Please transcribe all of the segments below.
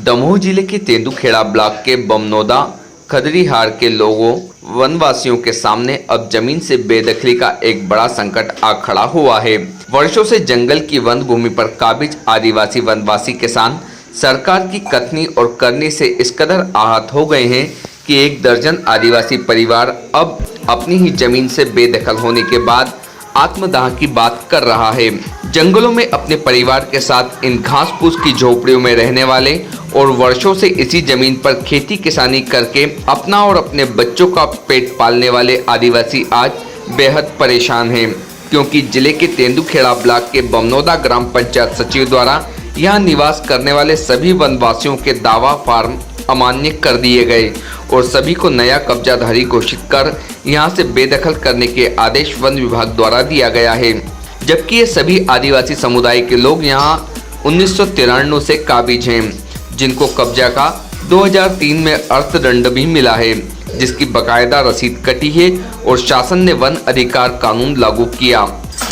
दमोह जिले के तेंदुखेड़ा ब्लॉक के बमनोदा खदरीहार के लोगों वनवासियों के सामने अब जमीन से बेदखली का एक बड़ा संकट आ खड़ा हुआ है। वर्षों से जंगल की वन भूमि पर काबिज आदिवासी वनवासी किसान सरकार की कथनी और करनी से इस कदर आहत हो गए हैं कि एक दर्जन आदिवासी परिवार अब अपनी ही जमीन से बेदखल होने के बाद आत्मदाह की बात कर रहा है। जंगलों में अपने परिवार के साथ इन घास फूस की झोपड़ियों में रहने वाले और वर्षों से इसी जमीन पर खेती किसानी करके अपना और अपने बच्चों का पेट पालने वाले आदिवासी आज बेहद परेशान हैं, क्योंकि जिले के तेंदुखेड़ा ब्लॉक के बमनोदा ग्राम पंचायत सचिव द्वारा यहाँ निवास करने वाले सभी वनवासियों के दावा फार्म अमान्य कर दिए गए और सभी को नया कब्जाधारी घोषित कर यहां से बेदखल करने के आदेश वन विभाग द्वारा दिया गया है। जबकि ये सभी आदिवासी समुदाय के लोग यहां 1993 से काबिज हैं, जिनको कब्जा का 2003 में अर्थदंड भी मिला है, जिसकी बकायदा रसीद कटी है और शासन ने वन अधिकार कानून लागू किया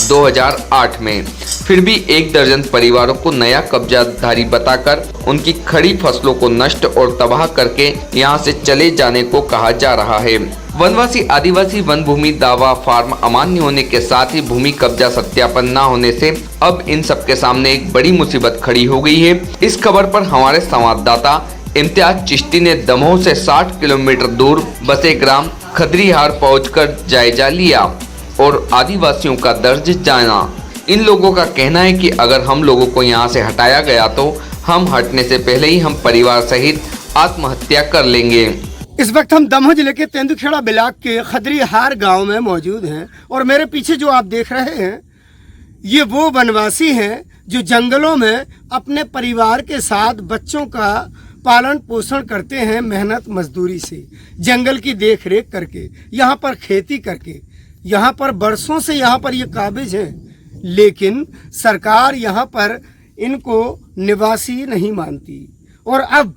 2008 में। फिर भी एक दर्जन परिवारों को नया कब्जाधारी बताकर उनकी खड़ी फसलों को नष्ट और तबाह करके यहां से चले जाने को कहा जा रहा है। वनवासी आदिवासी वन भूमि दावा फार्म अमान्य होने के साथ ही भूमि कब्जा सत्यापन न होने से अब इन सबके सामने एक बड़ी मुसीबत खड़ी हो गई है। इस खबर पर हमारे संवाददाता इम्तियाज चिश्ती ने दमोह से 60 किलोमीटर दूर बसे ग्राम खदरीहार पहुंचकर जायजा लिया और आदिवासियों का दर्द जाना। इन लोगों का कहना है कि अगर हम लोगों को यहाँ से हटाया गया तो हम हटने से पहले ही हम परिवार सहित आत्महत्या कर लेंगे। इस वक्त हम दमोह जिले के तेंदुखेड़ा ब्लॉक के खदरीहार गांव में मौजूद हैं और मेरे पीछे जो आप देख रहे हैं ये वो वनवासी हैं जो जंगलों में अपने परिवार के साथ बच्चों का पालन पोषण करते हैं, मेहनत मजदूरी से, जंगल की देख रेख करके, यहाँ पर खेती करके, यहाँ पर बरसों से यहाँ पर ये काबिज हैं, लेकिन सरकार यहाँ पर इनको निवासी नहीं मानती और अब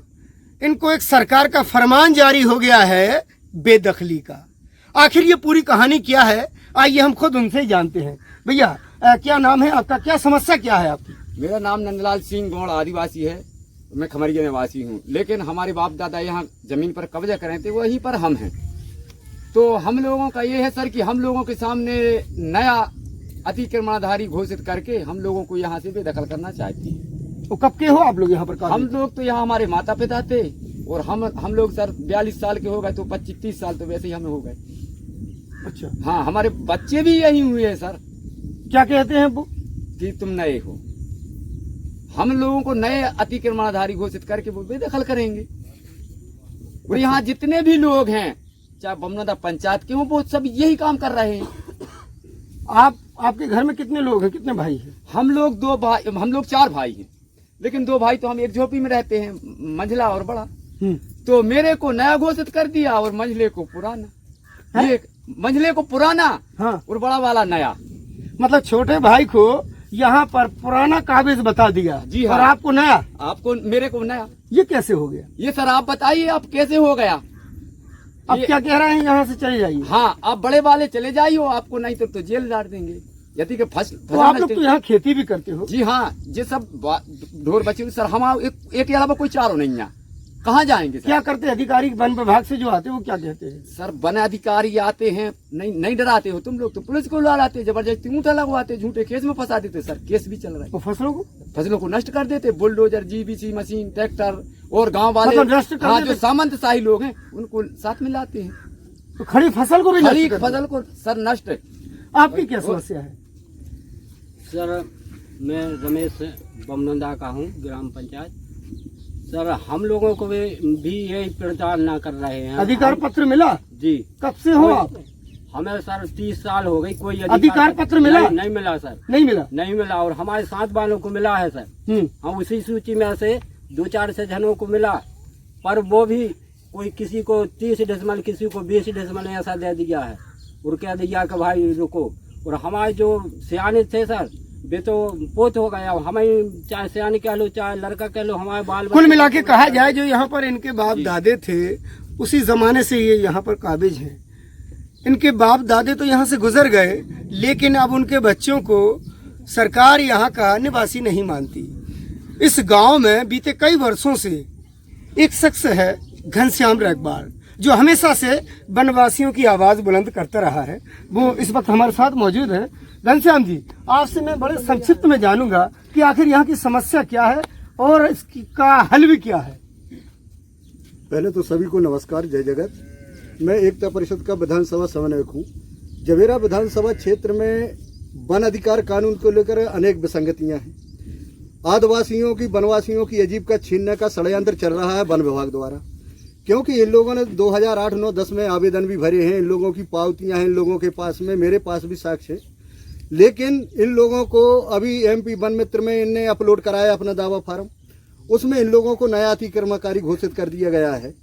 इनको एक सरकार का फरमान जारी हो गया है बेदखली का। आखिर ये पूरी कहानी क्या है, आइए हम खुद उनसे जानते हैं। भैया क्या नाम है आपका, क्या समस्या क्या है आपकी? मेरा नाम नंदलाल सिंह गौड़ आदिवासी है, मैं खमरिया निवासी हूँ, लेकिन हमारे बाप दादा यहाँ जमीन पर कब्जा कर रहे थे, वहीं पर हम हैं। तो हम लोगों का ये है सर कि हम लोगों के सामने नया अतिक्रमणधारी घोषित करके हम लोगों को यहाँ से बेदखल करना चाहती है। तो कब के हो आप लोग यहाँ पर? हम लोग तो यहाँ हमारे माता पिता थे और हम लोग सर 42 साल के हो गए, तो 25-30 साल तो वैसे ही हमें हो गए। अच्छा। हाँ, हमारे बच्चे भी यही हुए हैं सर। क्या कहते हैं वो? कि तुम नए हो, हम लोगों को नए अतिक्रमणधारी घोषित करके वो बेदखल करेंगे। और यहाँ जितने भी लोग हैं, चाहे बमनोदा पंचायत के हों, वो सब यही काम कर रहे हैं। आपके घर में कितने लोग हैं, कितने भाई हैं? हम लोग 4 भाई हैं, लेकिन 2 भाई तो हम एक झोपड़ी में रहते हैं, मंझला और बड़ा। तो मेरे को नया घोषित कर दिया और मंझले को पुराना। ये मंझले को पुराना, हाँ, और बड़ा वाला नया। मतलब छोटे भाई को यहाँ पर पुराना काबिज बता दिया जी, हाँ, और आपको नया? आपको मेरे को नया। ये कैसे हो गया? ये सर आप बताइए, आप कैसे हो गया? अब क्या कह रहे हैं, यहाँ से चले जाइए? हाँ, आप बड़े वाले चले जाइए, आपको नहीं तो जेल डाल देंगे। यदि के फसल तो आप लोग तो यहाँ खेती भी करते हो? जी हाँ, ये सब ढोर बच्चे सर, हम एक के अलावा कोई चारों नहीं है, कहाँ जाएंगे सर? क्या करते अधिकारी वन विभाग से जो आते हैं वो क्या कहते हैं? सर वन अधिकारी आते हैं, नहीं डराते हो तुम लोग, तो पुलिस को डराते, जबरदस्ती ऊँटा लगवाते, झूठे केस में फंसा देते। सर केस भी चल रहा है। तो फसलों को नष्ट कर देते, बुलडोजर, जीबीसी मशीन, ट्रैक्टर, और गाँव वाले, हाँ, जो सामंतशाही लोग हैं उनको साथ में लाते हैं। तो खड़ी फसल को भी, खड़ी फसल को सर नष्ट। आपकी क्या समस्या है? सर मैं रमेश बमनोदा का हूँ, ग्राम पंचायत। सर हम लोगों को भी यही प्रचार ना कर रहे हैं। अधिकार पत्र मिला? जी। कब से हो आप? हमें सर 30 साल हो गई, कोई अधिकार पत्र मिला? नहीं मिला सर, नहीं मिला। और हमारे साथ वालों को मिला है सर, हम उसी सूची में से 2-4 से जनों को मिला, पर वो भी कोई किसी को 30 डेसिमल, किसी को 20 डेसिमल ऐसा दे दिया है और कह दिया कि भाई रुको। और हमारे जो सियाने थे सर, वे तो पोत हो गया, हमें चाहे सियाने कह लो चाहे लड़का कह लो, हमारे बाल कुल मिला के कहा जाए जो यहाँ पर इनके बाप दादे थे उसी जमाने से ये यहाँ पर काबिज हैं। इनके बाप दादे तो यहाँ से गुजर गए, लेकिन अब उनके बच्चों को सरकार यहाँ का निवासी नहीं मानती। इस गांव में बीते कई वर्षों से एक शख्स है घनश्याम रैकबार, जो हमेशा से वनवासियों की आवाज बुलंद करता रहा है। वो इस वक्त हमारे साथ मौजूद है। घनश्याम जी, आपसे मैं बड़े संक्षिप्त में जानूंगा कि आखिर यहाँ की समस्या क्या है और इसका हल भी क्या है। पहले तो सभी को नमस्कार, जय जगत। मैं एकता परिषद का विधानसभा समन्वयक हूँ। जवेरा विधानसभा क्षेत्र में वन अधिकार कानून को लेकर अनेक विसंगतियां हैं। आदिवासियों की वनवासियों की आजीविका छीनने का षड्यंत्र चल रहा है वन विभाग द्वारा, क्योंकि इन लोगों ने 2008, 9, 10 में आवेदन भी भरे हैं। इन लोगों की पावतियां हैं इन लोगों के पास में, मेरे पास भी साक्ष्य है। लेकिन इन लोगों को अभी MP वन मित्र में इनने अपलोड कराया अपना दावा फार्म, उसमें इन लोगों को नया अतिक्रमणकारी घोषित कर दिया गया है।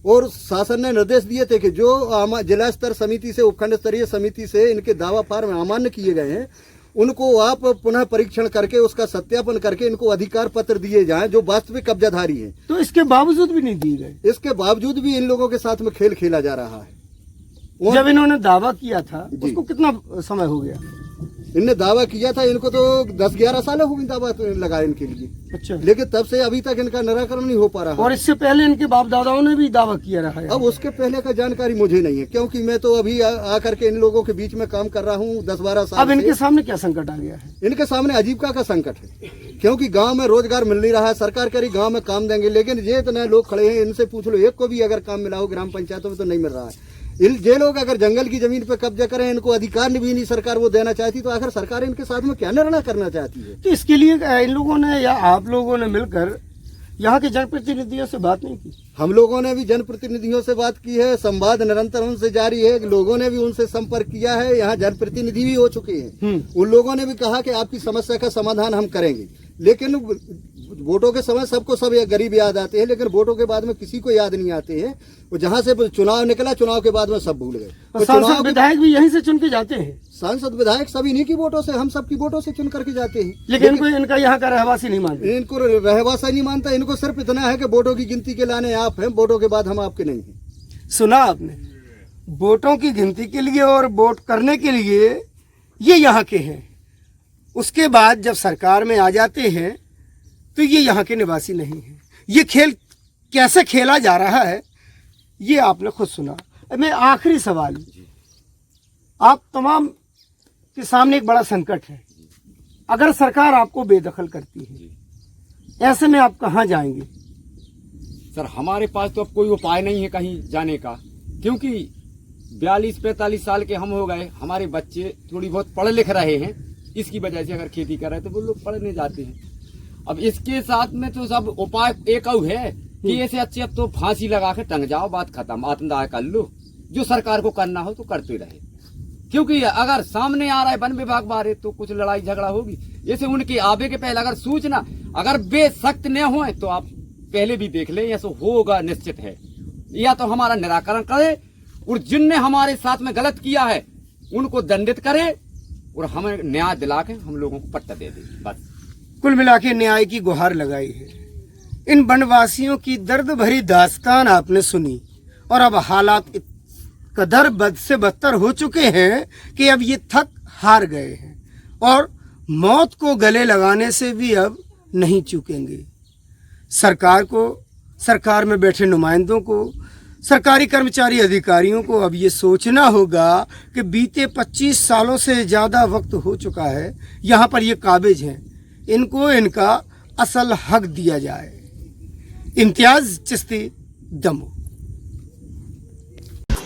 और शासन ने निर्देश दिए थे कि जो जिला स्तर समिति से, उपखंड स्तरीय समिति से इनके दावा फार्म अमान्य किए गए हैं, उनको आप पुनः परीक्षण करके उसका सत्यापन करके इनको अधिकार पत्र दिए जाएं जो वास्तविक कब्जाधारी हैं। तो इसके बावजूद भी नहीं दिए गए। इसके बावजूद भी इन लोगों के साथ में खेल खेला जा रहा है। जब इन्होंने दावा किया था उसको कितना समय हो गया? इनने दावा किया था, इनको तो 10-11 साल हो गई दावा लगाए इनके लिए। अच्छा। लेकिन तब से अभी तक इनका निराकरण नहीं हो पा रहा। और इससे पहले इनके बाप दादाओं ने भी दावा किया रहा है। अब उसके पहले का जानकारी मुझे नहीं है, क्योंकि मैं तो अभी आकर के इन लोगों के बीच में काम कर रहा हूँ 10-12 साल। अब इनके सामने क्या संकट आ गया है? इनके सामने आजीविका का संकट है, क्योंकि गांव में रोजगार मिल नहीं रहा है। सरकार कह रही गांव में काम देंगे, लेकिन ये इतने लोग खड़े हैं, इनसे पूछ लो एक को भी अगर काम मिला हो ग्राम पंचायतों में तो नहीं मिल रहा है। ये लोग अगर जंगल की जमीन पे कब्जा करें, इनको अधिकार भी नहीं सरकार वो देना चाहती, तो आखिर सरकार इनके साथ में क्या निर्णय करना चाहती है? तो इसके लिए इन लोगों ने या आप लोगों ने मिलकर यहाँ के जनप्रतिनिधियों से बात नहीं की? हम लोगों ने भी जनप्रतिनिधियों से बात की है, संवाद निरंतर उनसे जारी है। लोगों ने भी उनसे संपर्क किया है, यहाँ जनप्रतिनिधि भी हो चुके हैं। उन लोगों ने भी कहा कि आपकी समस्या का समाधान हम करेंगे। लेकिन वोटों के समय सबको सब गरीब याद आते हैं, लेकिन वोटों के बाद में किसी को याद नहीं आते हैं। वो जहाँ से चुनाव निकला, चुनाव के बाद में सब भूल गए। सांसद विधायक भी यहीं से चुन के जाते हैं। सांसद विधायक सभी इन्हीं की वोटों से, हम सबकी वोटों से चुन करके जाते हैं। लेकिन इनको इनका यहाँ का रहवासी नहीं मानते। इनको रहवासी नहीं मानता। इनको सिर्फ इतना है कि वोटों की गिनती के लाने आप हैं, वोटों के बाद हम आपके नहीं हैं। सुना आपने, वोटों की गिनती के लिए और वोट करने के लिए ये यहाँ के हैं, उसके बाद जब सरकार में आ जाते हैं तो ये यहाँ के निवासी नहीं हैं। ये खेल कैसे खेला जा रहा है ये आपने खुद सुना। मैं आखिरी सवाल, आप तमाम के सामने एक बड़ा संकट है। अगर सरकार आपको बेदखल करती है, ऐसे में आप कहाँ जाएंगे? सर, हमारे पास तो अब कोई उपाय नहीं है कहीं जाने का, क्योंकि 42-45 साल के हम हो गए। हमारे बच्चे थोड़ी बहुत पढ़ लिख रहे हैं, इसकी वजह से अगर खेती कर रहे हैं तो वो लोग पढ़ने जाते हैं। अब इसके साथ में तो सब उपाय एक और है कि ऐसे अच्छे अब तो फांसी लगा के टंग जाओ, बात खत्म, आत्मदाह कर लो। जो सरकार को करना हो तो करते रहे, क्योंकि अगर सामने आ रहा है वन विभाग बारे तो कुछ लड़ाई झगड़ा होगी। जैसे उनके आवे के पहले अगर सूचना अगर बेसख्त न हो तो आप पहले भी देख लें, ऐसा होगा निश्चित है। या तो हमारा निराकरण करे और जिनने हमारे साथ में गलत किया है उनको दंडित करे और हमें न्याय दिला के हम लोगों को पट्टा दे दे, बस। कुल मिला के न्याय की गुहार लगाई है। इन वनवासियों की दर्द भरी दास्तान आपने सुनी, और अब हालात कदर बद से बदतर हो चुके हैं कि अब ये थक हार गए हैं और मौत को गले लगाने से भी अब नहीं चूकेंगे। सरकार को, सरकार में बैठे नुमाइंदों को, सरकारी कर्मचारी अधिकारियों को अब ये सोचना होगा कि बीते 25 सालों से ज़्यादा वक्त हो चुका है, यहाँ पर ये काबिज हैं, इनको इनका असल हक दिया जाए। इम्तियाज चिश्ती, दमोह।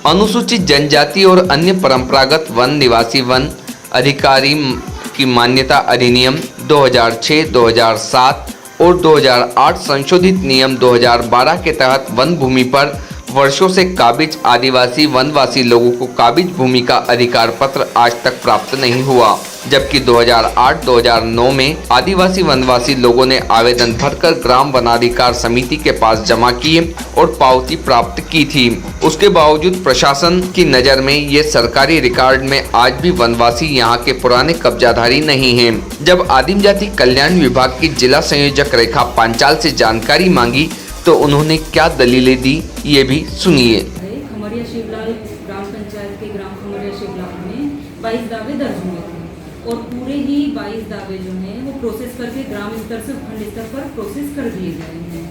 अनुसूचित जनजाति और अन्य परंपरागत वन निवासी वन अधिकारी की मान्यता अधिनियम 2006, 2007 और 2008 संशोधित नियम 2012 के तहत वन भूमि पर वर्षों से काबिज आदिवासी वनवासी लोगों को काबिज भूमि का अधिकार पत्र आज तक प्राप्त नहीं हुआ, जबकि 2008-2009 में आदिवासी वनवासी लोगों ने आवेदन भरकर ग्राम वनाधिकार समिति के पास जमा किए और पावती प्राप्त की थी। उसके बावजूद प्रशासन की नज़र में ये सरकारी रिकॉर्ड में आज भी वनवासी यहाँ के पुराने कब्जाधारी नहीं हैं। जब आदिम जाति कल्याण विभाग की जिला संयोजक रेखा पांचाल से जानकारी मांगी तो उन्होंने क्या दलीलें दी, ये भी सुनिए। खमरिया शिवलाल ग्राम पंचायत के ग्राम खमरिया शिवलाल में 22 दावे दर्ज हुए थे और पूरे ही 22 दावे जो हैं वो प्रोसेस करके ग्राम स्तर से खंड स्तर पर प्रोसेस कर दिए गए हैं।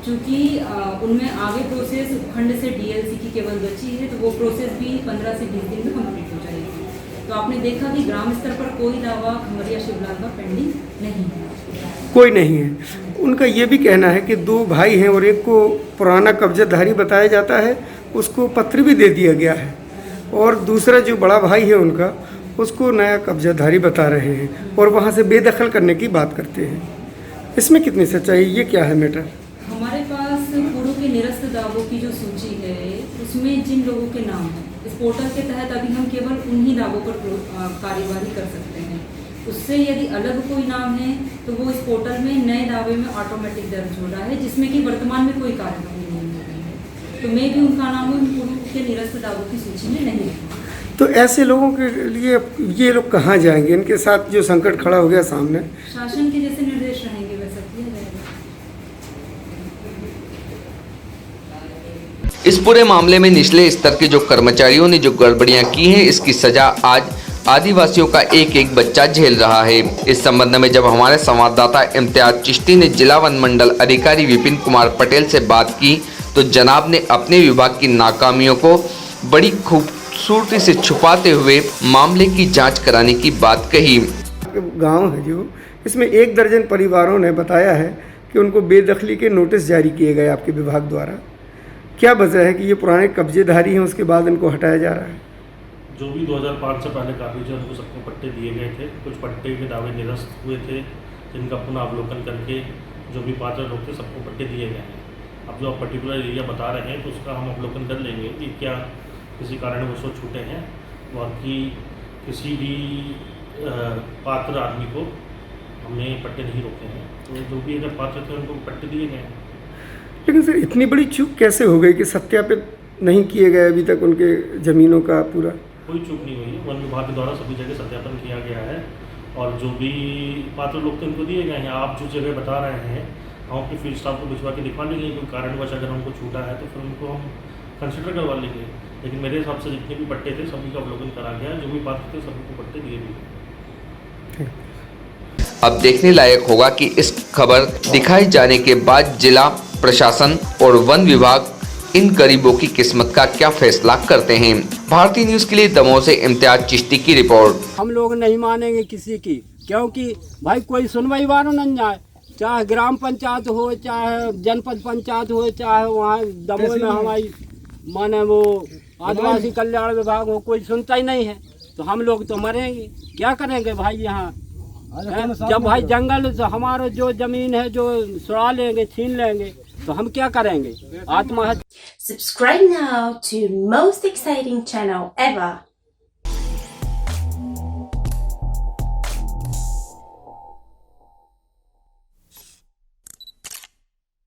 क्योंकि उनमें आगे प्रोसेस उपखंड से डीएलसी की केवल बची है, तो वो प्रोसेस भी 15 से 20 दिन में कंप्लीट हो जाएगी। तो आपने देखा कि ग्राम स्तर पर कोई दावा खमरिया शिवलाल का पेंडिंग नहीं है, कोई नहीं है। उनका ये भी कहना है कि 2 भाई हैं और एक को पुराना कब्जाधारी बताया जाता है, उसको पत्र भी दे दिया गया है, और दूसरा जो बड़ा भाई है उनका, उसको नया कब्जाधारी बता रहे हैं और वहाँ से बेदखल करने की बात करते हैं। इसमें कितनी सच्चाई, ये क्या है मैटर? हमारे पास पूर्व के निरस्त दावों की जो सूची है, उसमें जिन लोगों के नाम हैं, इस पोर्टल के तहत अभी हम केवल उन्हीं दावों पर कार्यवाही कर सकते हैं। उससे यदि अलग कोई नाम है तो वो इस पोर्टल में नए दावे में ऑटोमेटिक दर्ज हो रहा है, जिसमें कि वर्तमान में कोई कार्यवाही नहीं हो रही है। तो मैं भी उनका नाम उन पूर्व के निरस्त दावों की सूची में नहीं है। तो ऐसे लोगों के लिए ये लोग कहाँ जाएंगे? इनके साथ जो संकट खड़ा हो गया सामने, शासन के जैसे निर्देश रहेंगे वैसा किया जाएगा। इस पूरे मामले में निचले स्तर के जो कर्मचारियों ने जो गड़बड़ियां की हैं, इसकी सजा आज आदिवासियों का एक एक बच्चा झेल रहा है। इस संबंध में जब हमारे संवाददाता इम्तियाज चिश्ती ने जिला वन मंडल अधिकारी विपिन कुमार पटेल से बात की, तो जनाब ने अपने विभाग की नाकामियों को बड़ी खूबसूरती से छुपाते हुए मामले की जांच कराने की बात कही। गांव है जो, इसमें 1 दर्जन परिवारों ने बताया है कि उनको बेदखली के नोटिस जारी किए गए आपके विभाग द्वारा। क्या वजह है कि ये पुराने कब्जेधारी हैं, उसके बाद इनको हटाया जा रहा है? जो भी 2005 से पहले काफ़ी जो उनको सबको पट्टे दिए गए थे, कुछ पट्टे के दावे निरस्त हुए थे, जिनका पुनः अवलोकन करके जो भी पात्र लोग थे सबको पट्टे दिए गए हैं। अब जो आप पर्टिकुलर एरिया बता रहे हैं तो उसका हम अवलोकन कर लेंगे कि क्या किसी कारणवश वो छूटे हैं, बाकी किसी भी पात्र आदमी को हमने पट्टे नहीं रोके हैं। तो जो भी अगर पात्र थे उनको पट्टे दिए गए हैं। लेकिन सर, इतनी बड़ी चूक कैसे हो गई कि सत्यापित नहीं किए गए अभी तक उनके ज़मीनों का पूरा? कोई चूक नहीं हुई है, वन विभाग के द्वारा सभी जगह सत्यापन किया गया है और जो भी पात्र लोग थे उनको दिए गए हैं। आप जो जगह बता रहे हैं हम अपने फील्ड स्टाफ को भिजवा के दिखवा लेंगे, कोई कारणवश अगर हमको छूटा है तो फिर उनको हम कंसिडर करवा लेंगे। लेकिन मेरे हिसाब से जितने भी पट्टे थे सभी का अवलोकन करा गया है, जो भी पात्र थे सभी को पट्टे दिए गए। अब देखने लायक होगा कि इस खबर दिखाए जाने के बाद जिला प्रशासन और वन विभाग इन गरीबों की किस्मत का क्या फैसला करते हैं। भारतीय न्यूज के लिए दमोह से इम्तियाज चिश्ती की रिपोर्ट। हम लोग नहीं मानेंगे किसी की, क्योंकि भाई कोई सुनवाई वालों न जाए, चाहे ग्राम पंचायत हो, चाहे जनपद पंचायत हो, चाहे वहाँ दमोह में हमारी माने वो आदिवासी कल्याण विभाग हो, कोई सुनता ही नहीं है। तो हम लोग तो मरेंगे, क्या करेंगे भाई यहाँ? जब भाई जंगल से हमारा जो जमीन है जो सुड़ा लेंगे, छीन लेंगे, तो हम क्या करेंगे? आत्महत्या। Subscribe now to most exciting channel ever.